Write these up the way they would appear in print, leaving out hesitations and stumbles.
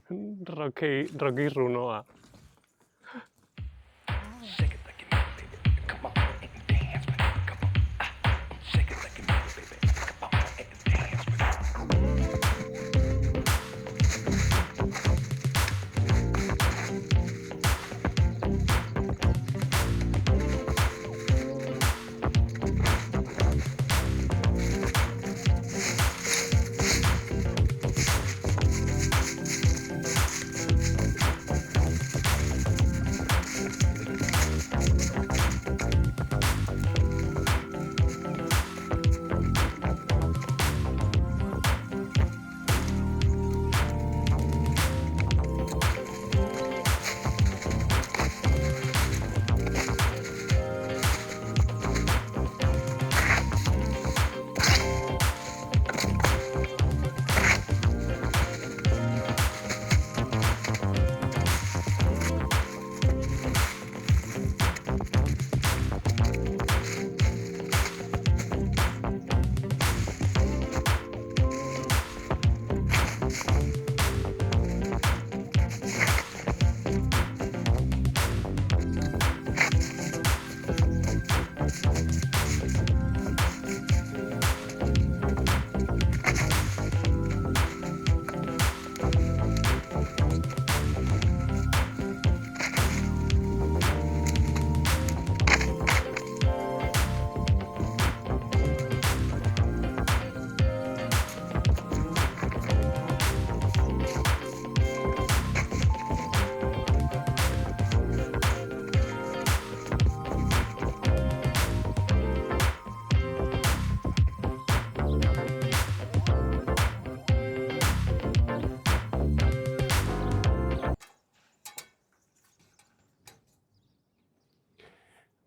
Rocky Runoa.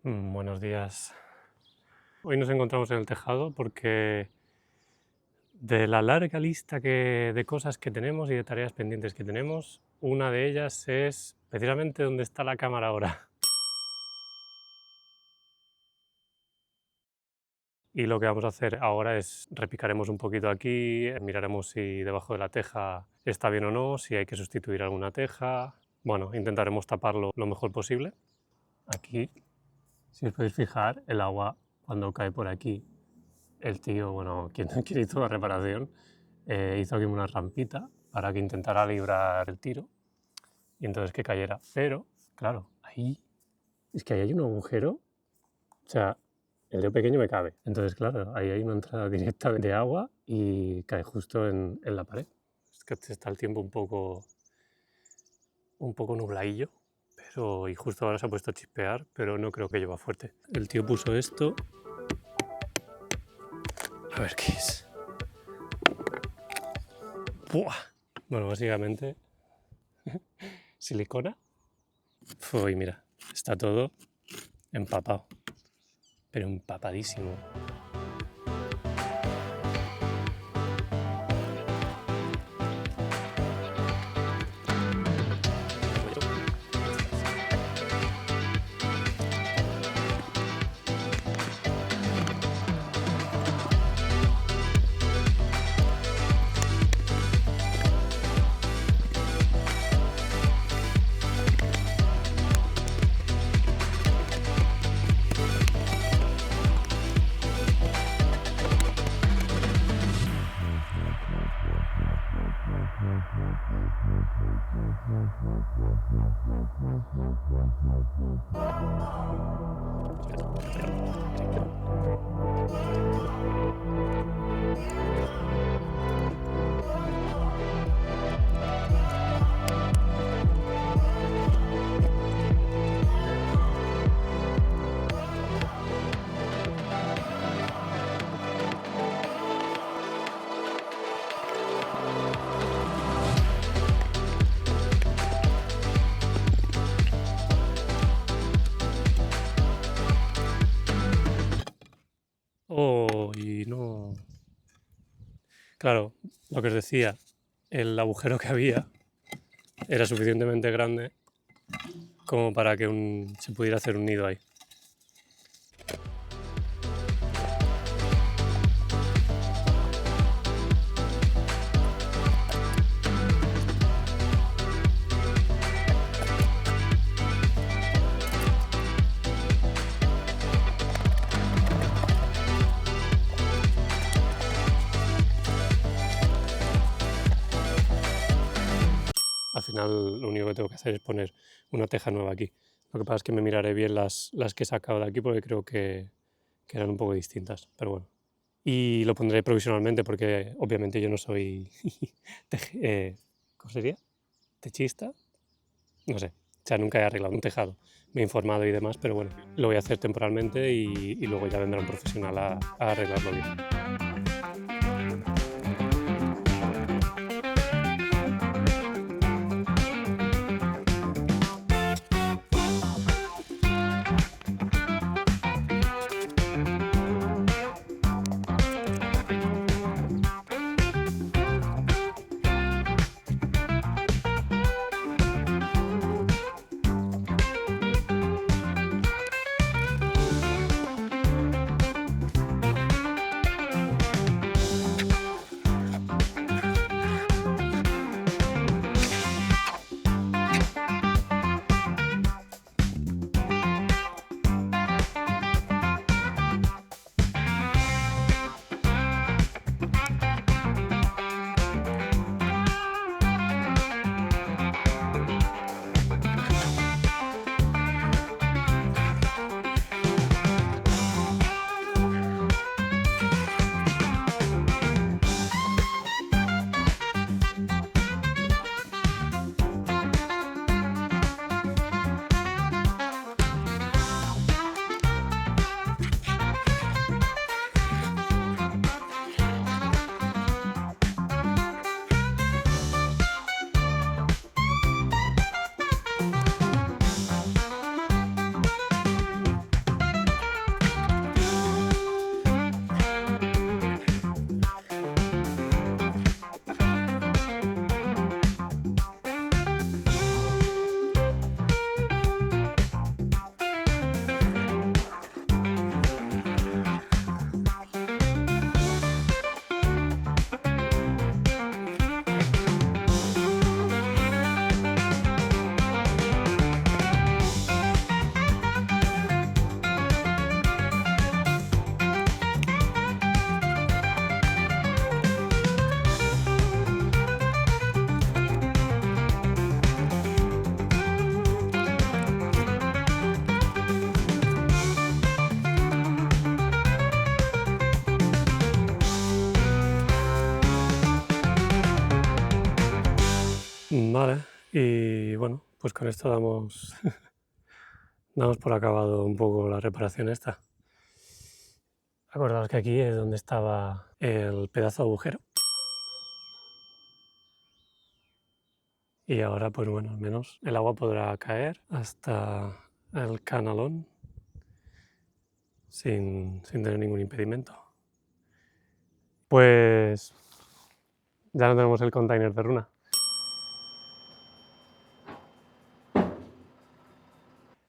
Buenos días. Hoy nos encontramos en el tejado porque de la larga lista de cosas que tenemos y de tareas pendientes que tenemos, una de ellas es precisamente dónde está la cámara ahora. Y lo que vamos a hacer ahora es repicaremos un poquito aquí, miraremos si debajo de la teja está bien o no, si hay que sustituir alguna teja. Bueno, intentaremos taparlo lo mejor posible. Aquí, si os podéis fijar, el agua cuando cae por aquí, el tío, bueno, quien hizo la reparación, hizo aquí una rampita para que intentara librar el tiro y entonces que cayera. Pero, claro, ahí es que ahí hay un agujero, o sea, el dedo pequeño me cabe. Entonces, claro, ahí hay una entrada directa de agua y cae justo en la pared. Es que está el tiempo un poco nubladillo, pero y justo ahora se ha puesto a chispear, pero no creo que llueva fuerte. El tío puso esto. A ver qué es. ¡Buah! Bueno, básicamente silicona. Uy, mira, está todo empapado, pero empapadísimo. Oh, y no. Claro, lo que os decía, el agujero que había era suficientemente grande como para que se pudiera hacer un nido ahí. final lo único que tengo que hacer es poner una teja nueva aquí. Lo que pasa es que me miraré bien las que he sacado de aquí porque creo que eran un poco distintas, pero bueno. Y lo pondré provisionalmente porque obviamente yo no soy ¿cómo sería? ¿Techista? No sé, o sea, nunca he arreglado un tejado. Me he informado y demás, pero bueno, lo voy a hacer temporalmente y luego ya vendrá un profesional a arreglarlo bien. Vale, y bueno, pues con esto damos, damos por acabado un poco la reparación esta. Acordaos que aquí es donde estaba el pedazo de agujero. Y ahora, pues bueno, al menos el agua podrá caer hasta el canalón sin tener ningún impedimento. Pues ya no tenemos el container de runa.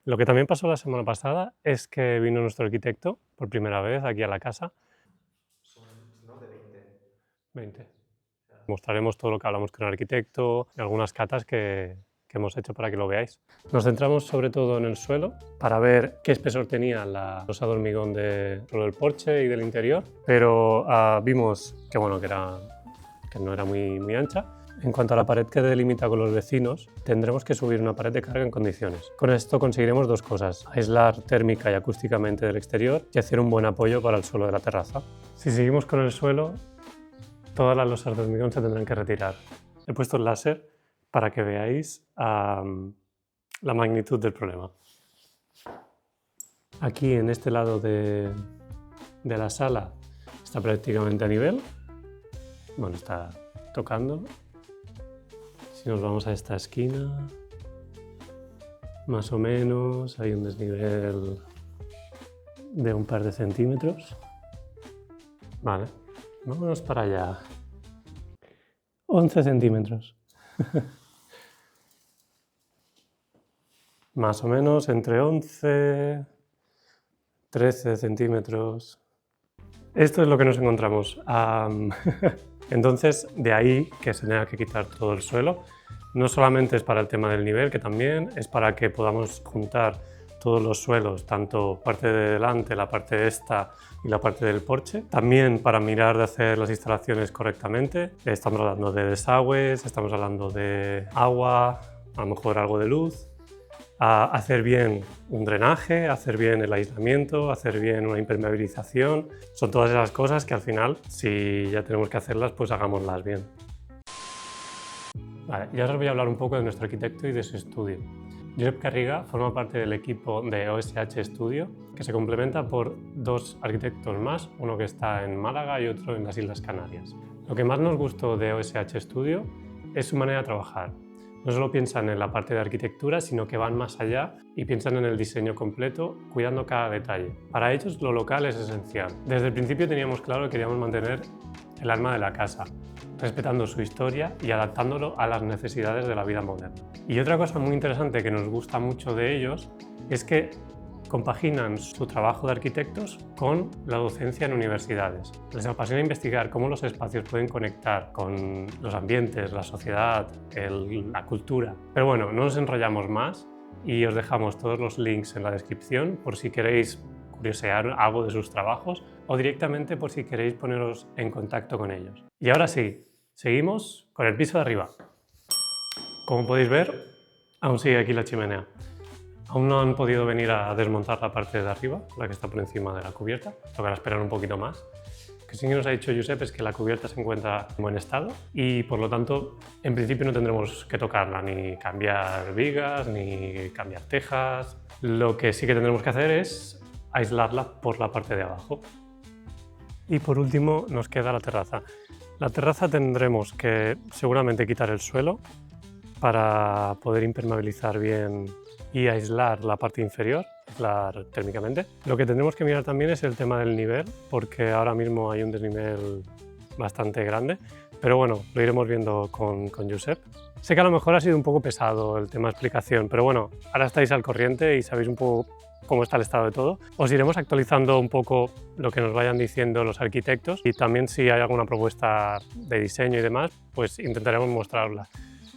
Lo que también pasó la semana pasada es que vino nuestro arquitecto por primera vez aquí a la casa. ¿No? De 20. 20. Mostraremos todo lo que hablamos con el arquitecto y algunas catas que hemos hecho para que lo veáis. Nos centramos sobre todo en el suelo para ver qué espesor tenía la losa de hormigón del porche y del interior, pero vimos que, bueno, que no era muy ancha. En cuanto a la pared que delimita con los vecinos, tendremos que subir una pared de carga en condiciones. Con esto conseguiremos dos cosas: aislar térmica y acústicamente del exterior y hacer un buen apoyo para el suelo de la terraza. Si seguimos con el suelo, todas las losas de hormigón se tendrán que retirar. He puesto el láser para que veáis la magnitud del problema. Aquí en este lado de la sala está prácticamente a nivel. Bueno, está tocando. Si nos vamos a esta esquina, más o menos, hay un desnivel de un par de centímetros. Vale, vámonos para allá. 11 centímetros. Más o menos entre 11, 13 centímetros. Esto es lo que nos encontramos. Entonces, de ahí que se tenga que quitar todo el suelo. No solamente es para el tema del nivel, que también es para que podamos juntar todos los suelos, tanto parte de delante, la parte esta y la parte del porche. También para mirar de hacer las instalaciones correctamente. Estamos hablando de desagües, estamos hablando de agua, a lo mejor algo de luz. A hacer bien un drenaje, hacer bien el aislamiento, hacer bien una impermeabilización. Son todas esas cosas que al final, si ya tenemos que hacerlas, pues hagámoslas bien. Vale, y ahora os voy a hablar un poco de nuestro arquitecto y de su estudio. Josep Garriga forma parte del equipo de OSH Studio, que se complementa por dos arquitectos más, uno que está en Málaga y otro en las Islas Canarias. Lo que más nos gustó de OSH Studio es su manera de trabajar. No solo piensan en la parte de arquitectura, sino que van más allá y piensan en el diseño completo, cuidando cada detalle. Para ellos lo local es esencial. Desde el principio teníamos claro que queríamos mantener el alma de la casa, respetando su historia y adaptándolo a las necesidades de la vida moderna. Y otra cosa muy interesante que nos gusta mucho de ellos es que compaginan su trabajo de arquitectos con la docencia en universidades. Les apasiona investigar cómo los espacios pueden conectar con los ambientes, la sociedad, la cultura. Pero bueno, no nos enrollamos más y os dejamos todos los links en la descripción por si queréis curiosear algo de sus trabajos o directamente por si queréis poneros en contacto con ellos. Y ahora sí, seguimos con el piso de arriba. Como podéis ver, aún sigue aquí la chimenea. Aún no han podido venir a desmontar la parte de arriba, la que está por encima de la cubierta. Tocará esperar un poquito más. Lo que sí que nos ha dicho Josep es que la cubierta se encuentra en buen estado y por lo tanto en principio no tendremos que tocarla, ni cambiar vigas, ni cambiar tejas. Lo que sí que tendremos que hacer es aislarla por la parte de abajo. Y por último nos queda la terraza. La terraza tendremos que seguramente quitar el suelo para poder impermeabilizar bien y aislar la parte inferior, aislar térmicamente. Lo que tendremos que mirar también es el tema del nivel, porque ahora mismo hay un desnivel bastante grande, pero bueno, lo iremos viendo con Josep. Sé que a lo mejor ha sido un poco pesado el tema de explicación, pero bueno, ahora estáis al corriente y sabéis un poco cómo está el estado de todo. Os iremos actualizando un poco lo que nos vayan diciendo los arquitectos y también si hay alguna propuesta de diseño y demás, pues intentaremos mostrarla.